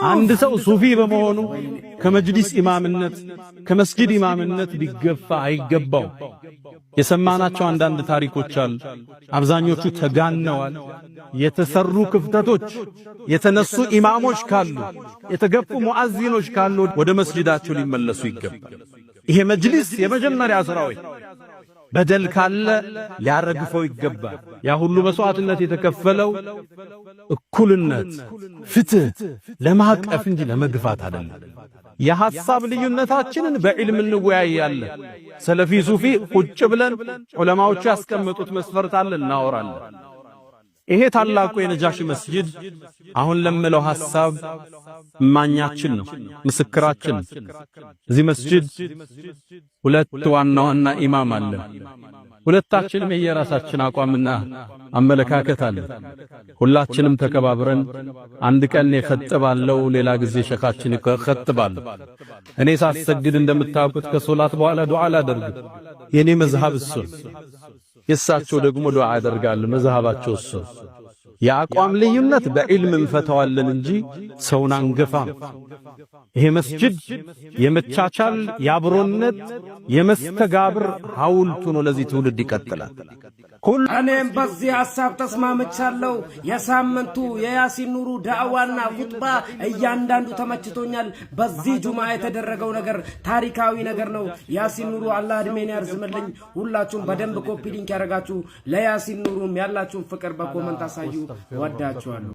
አንድ ሰው ሱፊ በመሆኑ ከመጅሊስ ኢማምነት ከመስጊድ ኢማምነት ቢገፋ አይገባው። የሰማናቸው አንዳንድ ታሪኮች አሉ። አብዛኞቹ ተጋነዋል። የተሰሩ ክፍተቶች የተነሱ ኢማሞች ካሉ የተገፉ ሙአዚኖች ካሉ ወደ መስጂዳቸው ሊመለሱ ይገባል። ይሄ መጅሊስ የመጀመሪያ ስራው በደል ካለ ሊያረግፈው ይገባል። ያ ሁሉ መስዋዕትነት የተከፈለው እኩልነት ፍትህ ለማቀፍ እንጂ ለመግፋት አይደለም። የሐሳብ ልዩነታችንን በዕልም እንወያያለን። ሰለፊ ሱፊ ቁጭ ብለን ዑለማዎቹ ያስቀመጡት መስፈርት አለ እናወራለን። ይሄ ታላቁ የነጃሺ መስጂድ አሁን ለምለው ሐሳብ ማኛችን ነው፣ ምስክራችን። እዚህ መስጂድ ሁለት ዋና ኢማም አለ። ሁለታችንም የየራሳችን አቋምና አመለካከት አለ። ሁላችንም ተከባብረን አንድ ቀን የኸጥባለው ሌላ ጊዜ ሸኻችን ይኸጥባል። እኔ ሳሰግድ እንደምታውቁት ከሶላት በኋላ ዱዓ አላደርግ። የኔ መዝሐብ እሱ፣ የሳቸው ደግሞ ዱዓ ያደርጋሉ። መዝሐባቸው እሱ። የአቋም ልዩነት በዕልም እንፈታዋለን እንጂ ሰውን አንገፋም። ይሄ መስጂድ የመቻቻል የአብሮነት የመስተጋብር ሐውልቱ ነው። ለዚህ ትውልድ ይቀጥላል። እኔም በዚህ ሐሳብ ተስማምቻለሁ። የሳምንቱ የያሲን ኑሩ ዳዕዋና ኹጥባ እያንዳንዱ ተመችቶኛል። በዚህ ጁምዓ የተደረገው ነገር ታሪካዊ ነገር ነው። ያሲን ኑሩ አላህ እድሜን ያርዝምልኝ። ሁላችሁም በደንብ ኮፒ ሊንክ ያደርጋችሁ ለያሲን ኑሩም ያላችሁን ፍቅር በኮመንት አሳዩ። ወዳችኋለሁ።